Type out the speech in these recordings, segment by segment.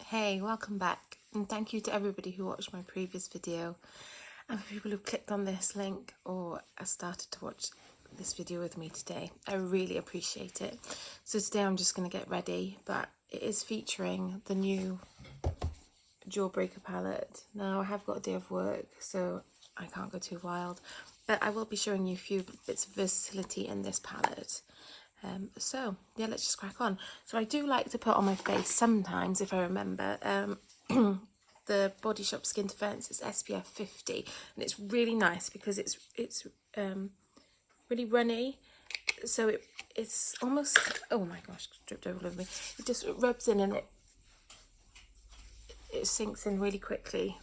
Hey, welcome back, and thank you to everybody who watched my previous video, and for people who clicked on this link or started to watch this video with me today. I really appreciate it. So today I'm just going to get ready, but it is featuring the new Jawbreaker palette. Now I have got a day of work, so I can't go too wild, but I will be showing you a few bits of versatility in this palette. So yeah, let's just crack on. So I do like to put on my face sometimes, if I remember, the Body Shop Skin Defense is SPF 50, and it's really nice because it's really runny, so it's almost, oh my gosh, dripped all over me. It just rubs in and it sinks in really quickly,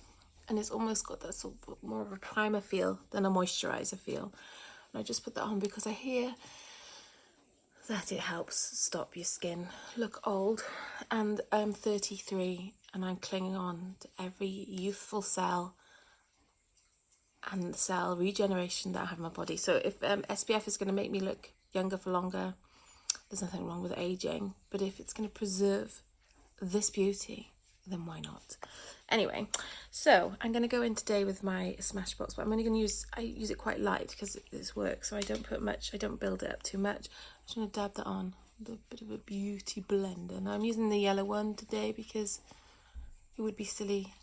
and it's almost got that sort of more of a primer feel than a moisturizer feel. And I just put that on because I hear that it helps stop your skin look old, and I'm 33 and I'm clinging on to every youthful cell and cell regeneration that I have in my body. So if SPF is going to make me look younger for longer, there's nothing wrong with aging, but if it's going to preserve this beauty, then why not? Anyway, so I'm going to go in today with my Smashbox, but I'm only going to use it quite light because it's work, so I don't put much, I don't build it up too much. I'm just going to dab that on with a bit of a beauty blender. Now I'm using the yellow one today because it would be silly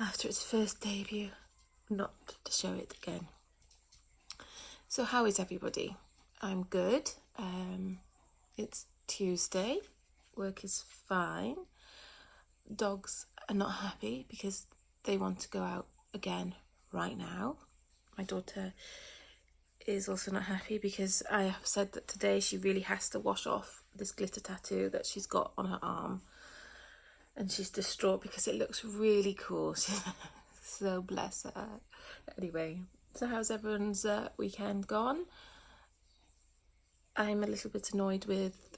after its first debut not to show it again. So how is everybody? I'm good. It's Tuesday, work is fine. Dogs are not happy because they want to go out again right now. My daughter is also not happy because I have said that today she really has to wash off this glitter tattoo that she's got on her arm, and she's distraught because it looks really cool. So bless her. Anyway, so how's everyone's weekend gone? I'm a little bit annoyed with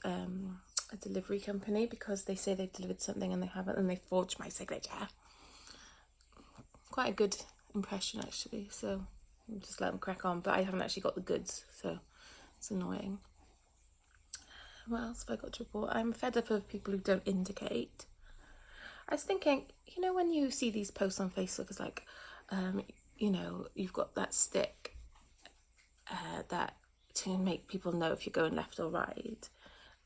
a delivery company because they say they've delivered something and they haven't, and they forged my signature. Quite a good impression actually, so I'll just let them crack on, but I haven't actually got the goods, so it's annoying. What else have I got to report? I'm fed up of people who don't indicate. I was thinking, you know, when you see these posts on Facebook, it's like, you know, you've got that stick that to make people know if you're going left or right,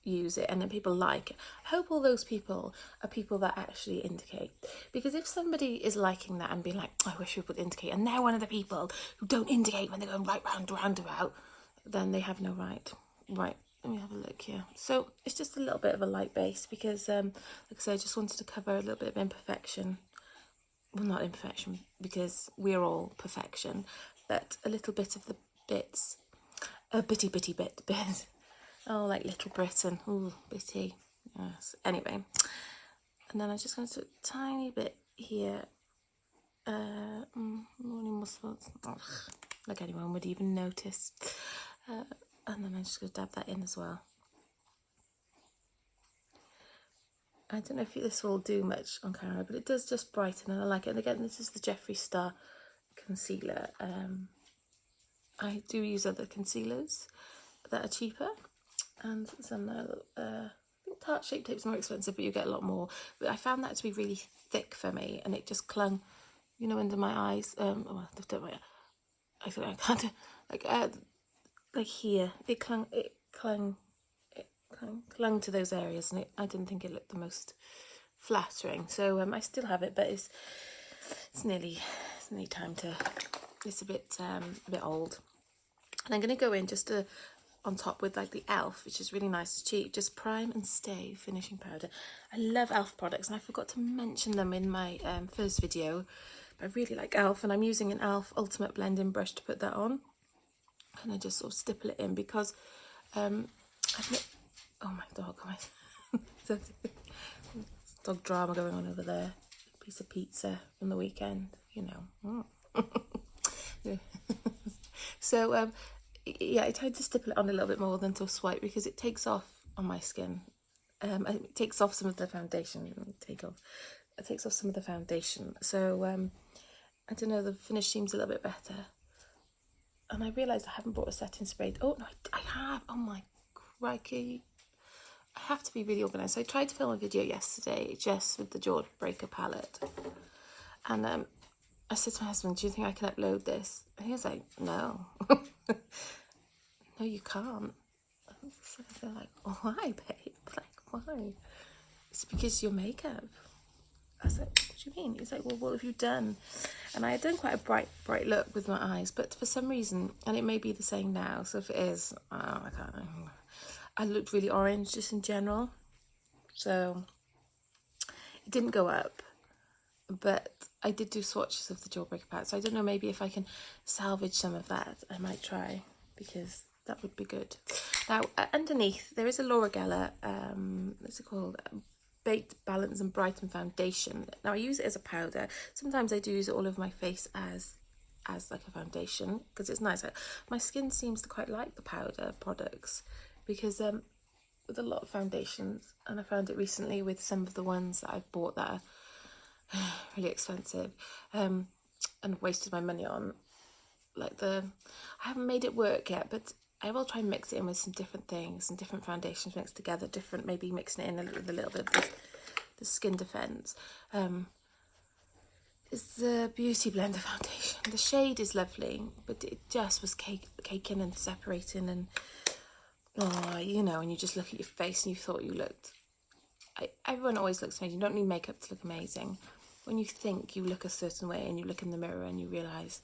use it, and then people like it. I hope all those people are people that actually indicate, because if somebody is liking that and being like, I wish people would indicate, and they're one of the people who don't indicate when they're going right round about, then they have no right. Right, let me have a look here. So it's just a little bit of a light base because like I said, I just wanted to cover a little bit of imperfection. Well, not imperfection because we're all perfection, but a little bit of the bits, a bitty bit. Oh, like Little Britain. Ooh, bitty. Yes. Anyway, and then I'm just going to do a tiny bit here. Morning muscles. Ugh, like anyone would even notice. And then I'm just going to dab that in as well. I don't know if this will do much on camera, but it does just brighten, and I like it. And again, this is the Jeffree Star concealer. I do use other concealers that are cheaper, and some I think Tarte Shape Tape's more expensive, but you get a lot more. But I found that to be really thick for me, and it just clung, you know, under my eyes. Well, I don't know, I can't do, like here. It clung to those areas, and I didn't think it looked the most flattering. So I still have it, but it's nearly time to. It's a bit old. And I'm going to go in just on top with like the e.l.f., which is really nice and cheap, just Prime and Stay finishing powder. I love e.l.f. products, and I forgot to mention them in my first video, but I really like e.l.f., and I'm using an e.l.f. Ultimate Blending Brush to put that on, and I just sort of stipple it in because oh my dog, dog drama going on over there. Piece of pizza from the weekend, you know. So yeah, I tried to stipple it on a little bit more than to swipe because it takes off on my skin. It takes off some of the foundation. It takes off some of the foundation. So I don't know, the finish seems a little bit better. And I realised I haven't bought a setting spray. Oh no, I have. Oh my crikey! I have to be really organised. So I tried to film a video yesterday just with the Jawbreaker palette. And I said to my husband, do you think I can upload this? And he was like, no. No, you can't. So I feel like, why, babe? Like, why? It's because your makeup. I was like, what do you mean? He's like, well, what have you done? And I had done quite a bright look with my eyes, but for some reason, and it may be the same now, so if it is, I can't know. I looked really orange just in general. So it didn't go up, but I did do swatches of the Jawbreaker palette. So I don't know, maybe if I can salvage some of that, I might try, because that would be good. Now, underneath, there is a Laura Geller, what's it called? Baked Balance and Brighten foundation. Now I use it as a powder. Sometimes I do use it all over my face as like a foundation, because it's nice. My skin seems to quite like the powder products, because with a lot of foundations, and I found it recently with some of the ones that I've bought that are really expensive, and wasted my money on, like I haven't made it work yet, but I will try and mix it in with some different things, some different foundations mixed together, maybe mixing it in with a little bit of the Skin Defense. It's the Beauty Blender foundation. The shade is lovely, but it just was caking and separating, and you know, and you just look at your face and you thought you looked... everyone always looks amazing. You don't need makeup to look amazing. When you think you look a certain way and you look in the mirror and you realise,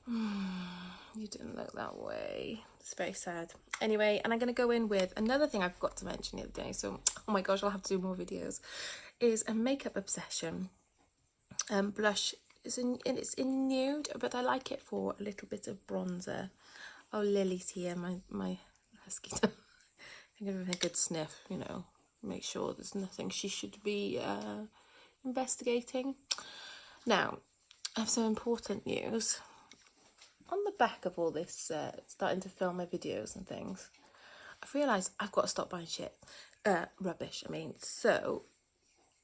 you didn't look that way. It's very sad. Anyway, and I'm going to go in with another thing I forgot to mention the other day, so oh my gosh, I'll have to do more videos, is a Makeup Obsession blush. It's in nude, but I like it for a little bit of bronzer. Oh, Lily's here, my husky. I'm giving her a good sniff, you know, make sure there's nothing she should be investigating. Now, I have some important news. On the back of all this, starting to film my videos and things, I've realised I've got to stop buying rubbish, I mean. So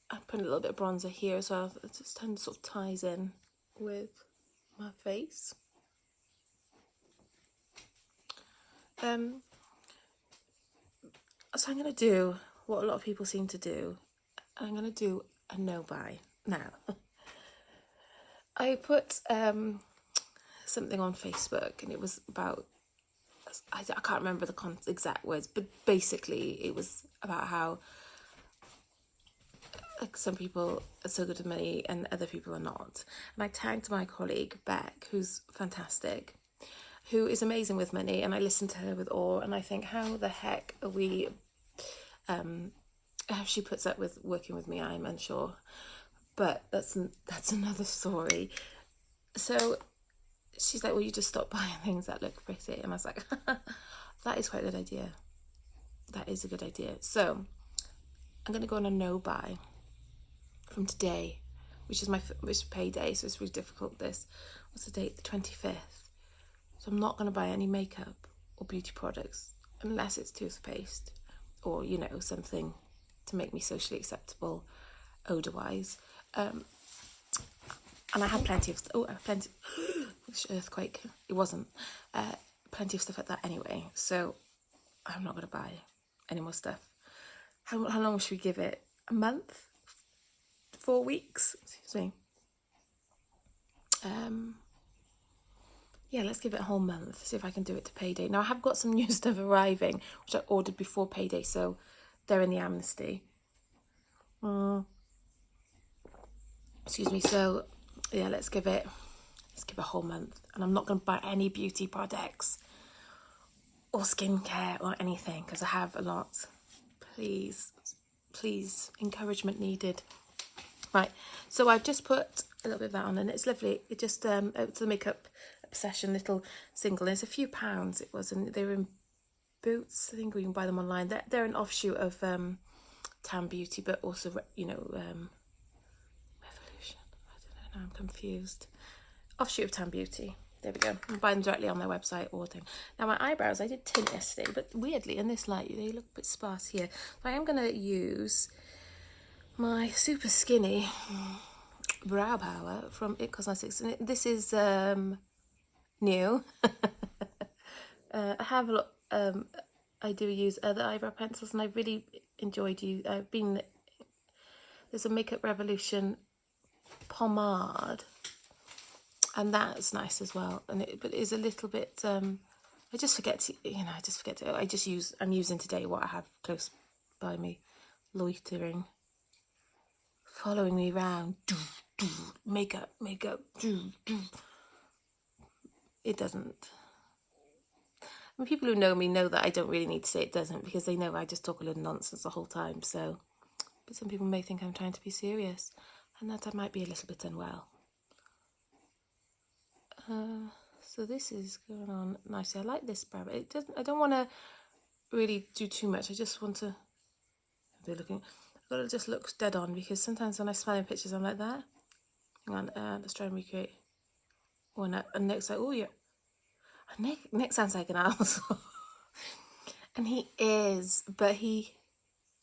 I put a little bit of bronzer here as well. It just sort of ties in with my face. So I'm going to do what a lot of people seem to do. I'm going to do a no buy. Now, I put something on Facebook, and it was about, I can't remember the exact words, but basically it was about how like some people are so good with money and other people are not. And I tagged my colleague Beck, who's fantastic, who is amazing with money, and I listen to her with awe, and I think, how the heck are we, how she puts up with working with me, I'm unsure, but that's another story. So she's like, well, you just stop buying things that look pretty. And I was like, that is quite a good idea. That is a good idea. So I'm going to go on a no buy from today, which is payday, so it's really difficult. What's the date? The 25th. So I'm not going to buy any makeup or beauty products unless it's toothpaste or, you know, something to make me socially acceptable odor-wise. And I had plenty of earthquake. It wasn't. Plenty of stuff like that anyway. So I'm not going to buy any more stuff. How long should we give it? A month? 4 weeks? Excuse me. Yeah, let's give it a whole month. See if I can do it to payday. Now I have got some new stuff arriving, which I ordered before payday, so they're in the amnesty. Excuse me. So yeah, let's give it a whole month. And I'm not going to buy any beauty products or skincare or anything, because I have a lot. Please, encouragement needed. Right, so I've just put a little bit of that on, and it's lovely. It just it's the Makeup Obsession little single. It's a few pounds it was, and they were in Boots. I think we can buy them online. They're an offshoot of Tan Beauty, but also, you know, Revolution. I don't know, now I'm confused. Offshoot of Tan Beauty. There we go. You can buy them directly on their website or thing. Now my eyebrows, I did tint yesterday, but weirdly in this light they look a bit sparse here. So I am going to use my super skinny brow power from xxxx, and this is new. I have a lot, I do use other eyebrow pencils, and I really enjoyed you. There's a Makeup Revolution pomade, and that's nice as well. But it is a little bit. I just forget to, I'm using today what I have close by me, loitering, following me around. Makeup. It doesn't. I mean, people who know me know that I don't really need to say it doesn't, because they know I just talk a little nonsense the whole time. So, but some people may think I'm trying to be serious, and that I might be a little bit unwell. So this is going on nicely. I like this brow, but it doesn't. I don't want to really do too much. I just want to be looking. I've got to just look dead on, because sometimes when I smile in pictures, I'm like that. Hang on, let's try and recreate. Oh, and Nick's like, oh yeah. Nick sounds like an asshole, and he is, but he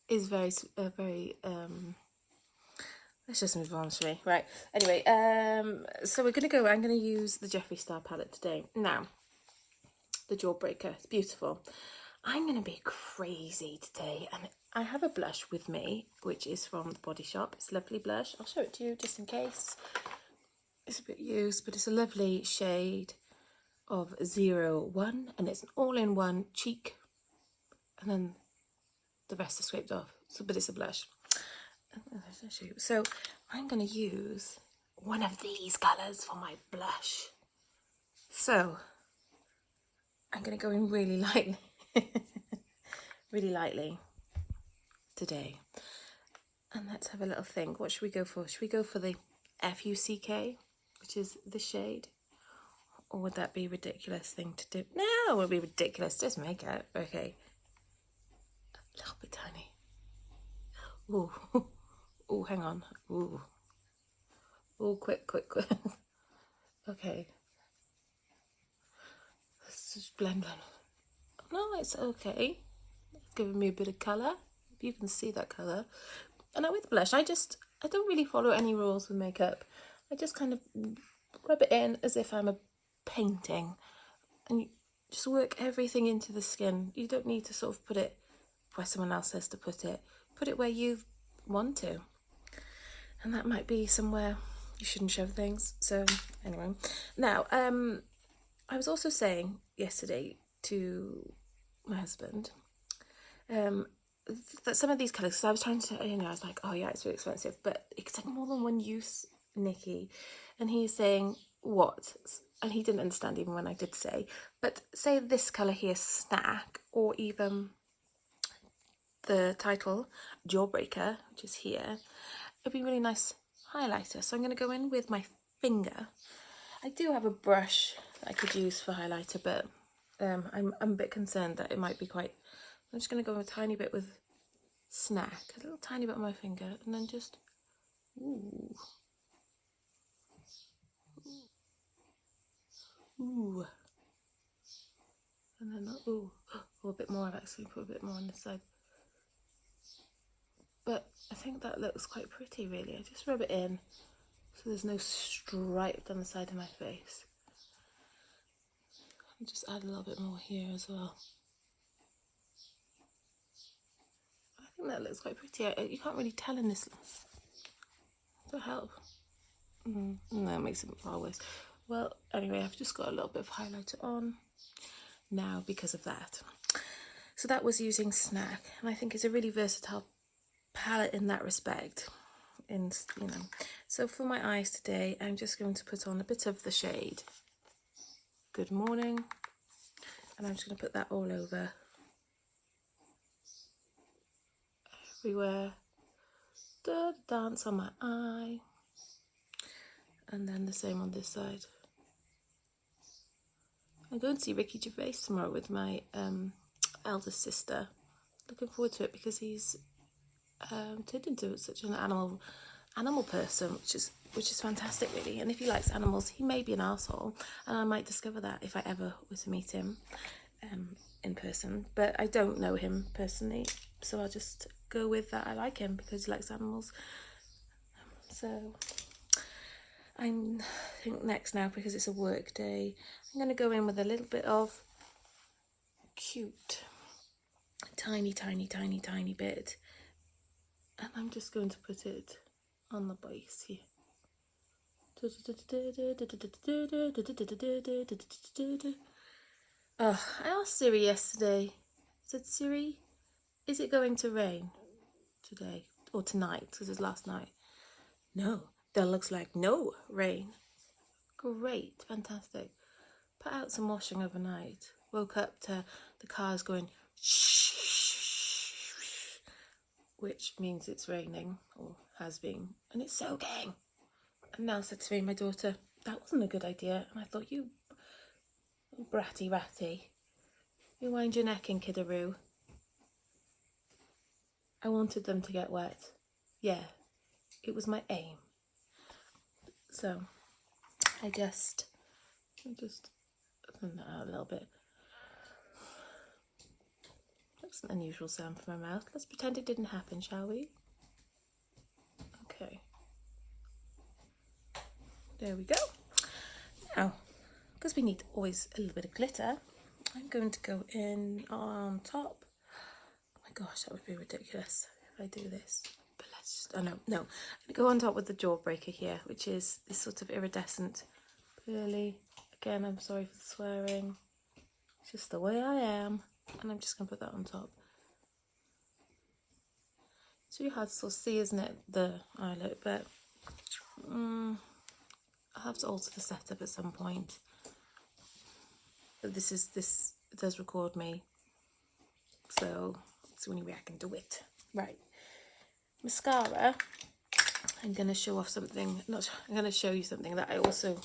is very. Let's just move on, shall we? Right. Anyway, so I'm going to use the Jeffree Star palette today. Now, the Jawbreaker. It's beautiful. I'm going to be crazy today, and I have a blush with me, which is from the Body Shop. It's a lovely blush. I'll show it to you just in case. It's a bit used, but it's a lovely shade of 01, and it's an all-in-one cheek, and then the rest is scraped off. But it's a blush. So I'm going to use one of these colours for my blush. So I'm going to go in really lightly, really lightly today. And let's have a little think. What should we go for? Should we go for the FUCK, which is the shade? Or would that be a ridiculous thing to do? No, it would be ridiculous. Just make it. Okay. A little bit tiny. Ooh. Oh, hang on. Ooh. Oh, quick. Okay. Let's just blend. No, it's okay. It's giving me a bit of colour. You can see that colour. And now with blush, I don't really follow any rules with makeup. I just kind of rub it in as if I'm a painting. And you just work everything into the skin. You don't need to sort of put it where someone else says to put it. Put it where you want to. And that might be somewhere you shouldn't shove things. So anyway, now I was also saying yesterday to my husband that some of these colours, because I was trying to, I was like, oh yeah, it's really expensive, but it's like more than one use, Nikki. And he's saying, what? And he didn't understand even when I did say, but say this colour here, Snack, or even the title, Jawbreaker, which is here, it'd be a really nice highlighter. So I'm going to go in with my finger. I do have a brush that I could use for highlighter, but I'm a bit concerned that it might be quite... I'm just going to go a tiny bit with Snack, a little tiny bit on my finger, and then just... Ooh. Ooh. And then, ooh. Oh, a bit more. I've actually put a bit more on this side. But I think that looks quite pretty, really. I just rub it in so there's no stripe down the side of my face. And just add a little bit more here as well. I think that looks quite pretty. You can't really tell in this. Does that help? No, it makes it far worse. Well, anyway, I've just got a little bit of highlighter on now because of that. So that was using Snack, and I think it's a really versatile palette in that respect. So for my eyes today, I'm just going to put on a bit of the shade Good Morning, and I'm just going to put that all over, everywhere. Dance on my eye, and then the same on this side. I'm going to see Ricky Gervais tomorrow with my eldest sister. Looking forward to it because he's turned into such an animal person, which is fantastic, really. And if he likes animals, he may be an arsehole, and I might discover that if I ever were to meet him in person. But I don't know him personally, so I'll just go with that. I like him because he likes animals. So I think next now, because it's a work day, I'm going to go in with a little bit of Cute. tiny, tiny, tiny, tiny bit. And I'm just going to put it on the base here. Oh, I asked Siri yesterday. I said, Siri, is it going to rain today or tonight? Because it was last night. No, there looks like no rain. Great, fantastic. Put out some washing overnight. Woke up to the cars going shh, which means it's raining or has been, and it's soaking. And Nell said to me, my daughter, that wasn't a good idea. And I thought, you bratty ratty, you wind your neck in, kiddaroo. I wanted them to get wet. Yeah, it was my aim. So I just open that out a little bit. That's an unusual sound from my mouth. Let's pretend it didn't happen, shall we? Okay. There we go. Now, because we need always a little bit of glitter, I'm going to go in on top. Oh my gosh, that would be ridiculous if I do this. But let's just, oh no. I'm going to go on top with the Jawbreaker here, which is this sort of iridescent pearly. Again, I'm sorry for the swearing. It's just the way I am. And I'm just going to put that on top. It's really hard to sort of see, isn't it, the eye look, but I'll have to alter the setup at some point. But this does record me, so it's the only way I can do it. Right. Mascara. I'm going to show off something. I'm going to show you something that I also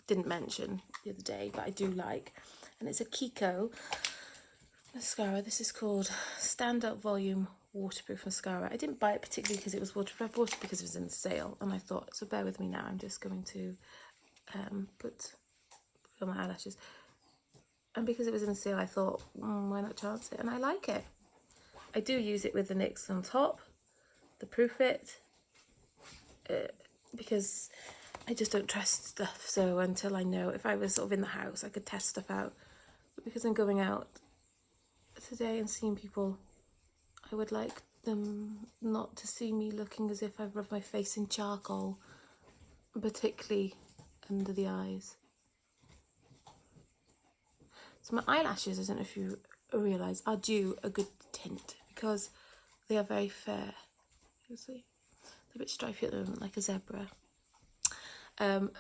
didn't mention the other day, but I do like. And it's a Kiko mascara. This is called Stand Up Volume Waterproof Mascara. I didn't buy it particularly because it was waterproof. I bought it because it was in sale, and I thought, so bear with me now. I'm just going to put on my eyelashes. And because it was in sale, I thought, why not chance it? And I like it. I do use it with the NYX on top, the Proof It, because I just don't trust stuff. So until I know, if I was sort of in the house, I could test stuff out. But because I'm going out today and seeing people, I would like them not to see me looking as if I've rubbed my face in charcoal, particularly under the eyes. So my eyelashes, I don't know if you realise, are due a good tint because they are very fair. You see, they're a bit stripy at the moment, like a zebra. So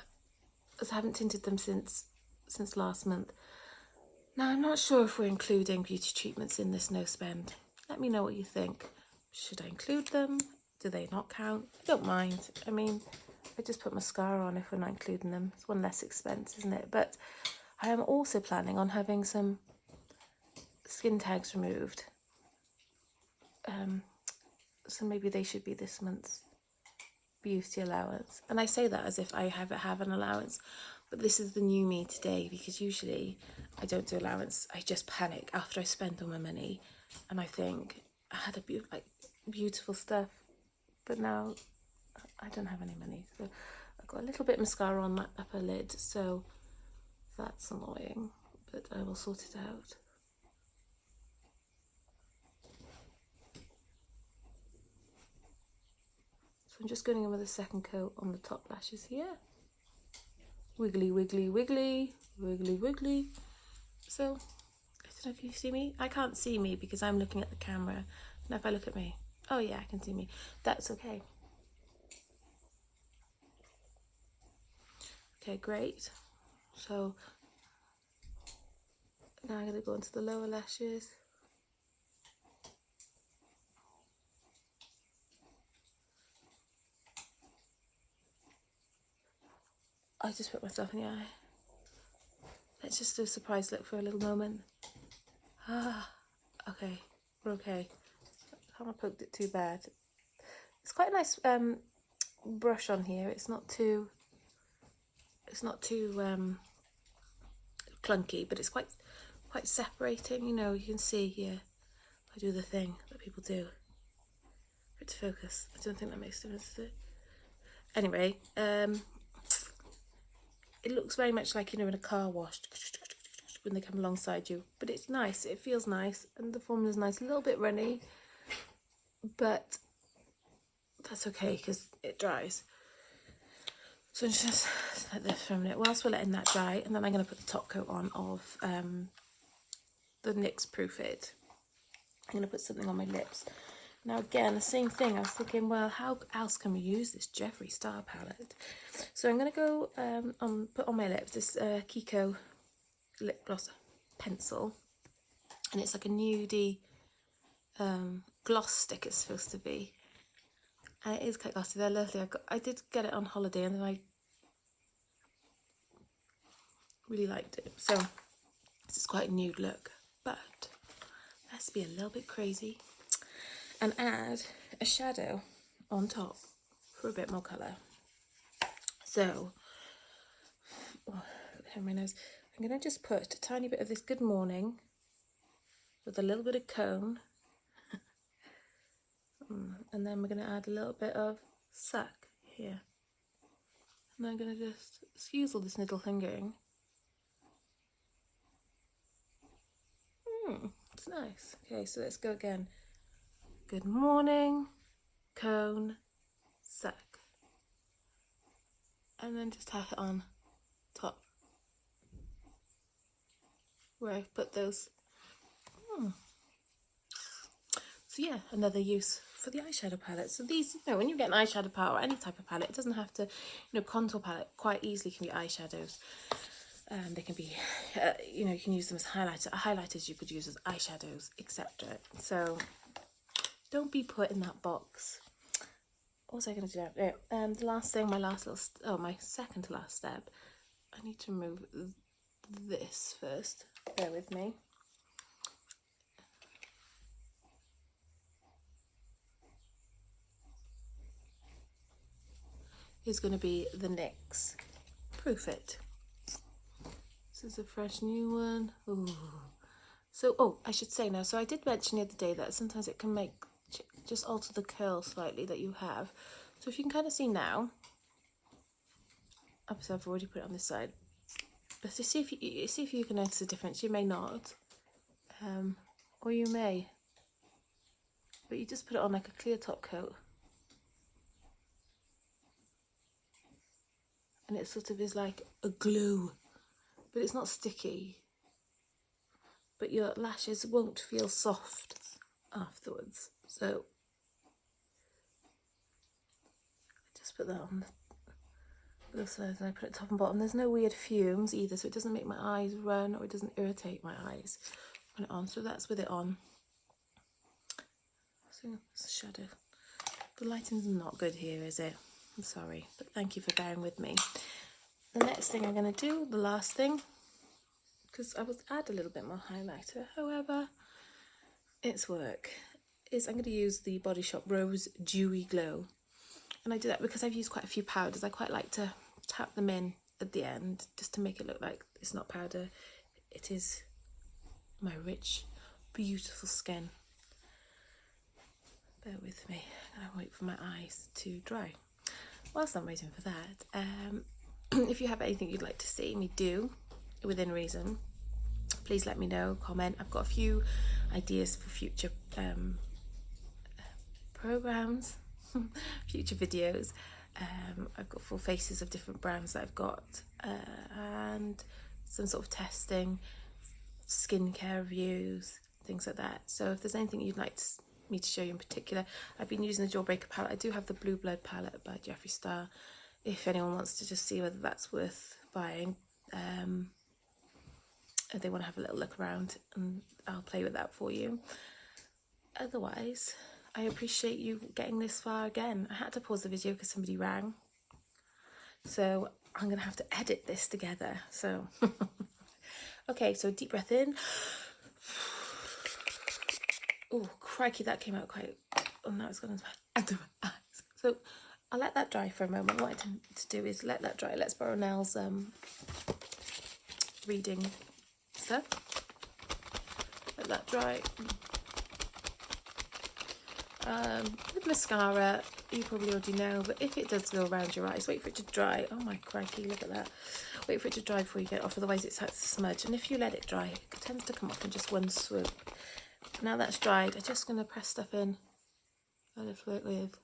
I haven't tinted them since last month. Now I'm not sure if we're including beauty treatments in this no spend. Let me know what you think. Should I include them? Do they not count? I don't mind. I mean, I just put mascara on if we're not including them. It's one less expense, isn't it? But I am also planning on having some skin tags removed. So maybe they should be this month's beauty allowance. And I say that as if I have an allowance, but this is the new me today, because usually I don't do allowance. I just panic after I spend all my money and I think I had beautiful stuff, but now I don't have any money. So I've got a little bit of mascara on my upper lid, so that's annoying, but I will sort it out. So I'm just going in with a second coat on the top lashes here. Wiggly, wiggly, wiggly, wiggly, wiggly. So, I don't know if you see me. I can't see me because I'm looking at the camera. Now if I look at me, oh yeah, I can see me. That's okay. Okay, great. So, now I'm going to go into the lower lashes. I just put myself in the eye. Let's just do a surprise look for a little moment. Okay, we're okay. I haven't poked it too bad. It's quite a nice brush on here. It's not too clunky, but it's quite separating. You know, you can see here. I do the thing that people do for it to focus. I don't think that makes a difference, does it? Anyway, it looks very much like, you know, in a car wash. when they come alongside you, but it's nice, it feels nice, and the formula's nice, a little bit runny, but that's okay because it dries. So just let this for a minute whilst we're letting that dry, and then I'm going to put the top coat on of the NYX Proof It. I'm going to put something on my lips. Now again, the same thing, I was thinking, well, how else can we use this Jeffree Star palette? So I'm going to go put on my lips this Kiko lip gloss pencil, and it's like a nudie gloss stick it's supposed to be, and it is quite glossy. They're lovely. I did get it on holiday, and then I really liked it. So this is quite a nude look, but let's be a little bit crazy and add a shadow on top for a bit more colour. So, my nose. I'm going to just put a tiny bit of this Good Morning with a little bit of Cone, and then we're going to add a little bit of Suck here. And I'm going to just excuse all this little fingering. It's nice. Okay, so let's go again. Good Morning, Cone, Suck, and then just tack it on top where I've put those. So yeah, another use for the eyeshadow palette. So these, when you get an eyeshadow palette or any type of palette, it doesn't have to, contour palette quite easily can be eyeshadows. They can be, you can use them as highlighters you could use as eyeshadows, etc. So don't be put in that box. What was I going to do now? The last thing, my second to last step, I need to remove this first. Bear with me. Is going to be the NYX Proof It. This is a fresh new one. Ooh. So, I should say now, so I did mention the other day that sometimes it can just alter the curl slightly that you have. So if you can kind of see now, obviously I've already put it on this side, but to see if you can notice the difference. You may not, or you may, but you just put it on like a clear top coat, and it sort of is like a glue, but it's not sticky, but your lashes won't feel soft afterwards. So I just put that on both sides, and I put it top and bottom. There's no weird fumes either, so it doesn't make my eyes run or it doesn't irritate my eyes. Put it on, so that's with it on. So it's a shadow. The lighting's not good here, is it? I'm sorry, but thank you for bearing with me. The next thing I'm going to do, the last thing, because I would add a little bit more highlighter, however, it's work, is I'm going to use the Body Shop Rose Dewy Glow. And I do that because I've used quite a few powders. I quite like to tap them in at the end just to make it look like it's not powder. It is my rich, beautiful skin. Bear with me. I'm going to wait for my eyes to dry. Whilst I'm waiting for that, if you have anything you'd like to see me do within reason, please let me know, comment. I've got a few ideas for future programs, future videos. I've got full faces of different brands that I've got, and some sort of testing, skincare reviews, things like that. So if there's anything you'd like me to show you in particular, I've been using the Jawbreaker palette. I do have the Blue Blood palette by Jeffree Star, if anyone wants to just see whether that's worth buying. If they want to have a little look around, and I'll play with that for you. Otherwise, I appreciate you getting this far again. I had to pause the video because somebody rang, so I'm gonna have to edit this together. So okay, so deep breath in. Oh crikey, that came out quite, oh no, it's gone into my eyes. So I'll let that dry for a moment. What I tend to do is let that dry. Let's borrow Nell's reading stuff. Let that dry. With mascara, you probably already know, but if it does go around your eyes, wait for it to dry. Oh my crikey, look at that. Wait for it to dry before you get it off, otherwise it starts to smudge. And if you let it dry, it tends to come off in just one swoop. Now that's dried, I'm just going to press stuff in a little bit with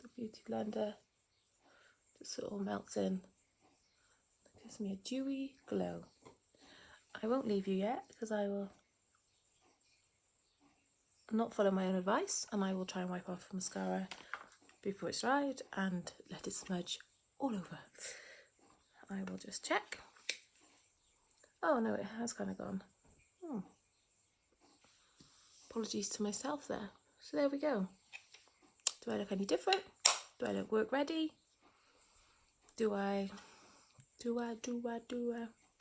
the Beauty Blender, just so it all melts in. It gives me a dewy glow. I won't leave you yet, because I will not follow my own advice, and I will try and wipe off mascara before it's dried and let it smudge all over. I will just check. Oh no, it has kind of gone. Apologies to myself there. So there we go. Do I look any different? Do I look work ready? Do I?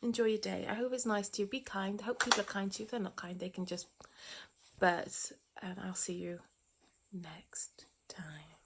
Enjoy your day. I hope it's nice to you. Be kind. I hope people are kind to you. If they're not kind, they can just... But I'll see you next time.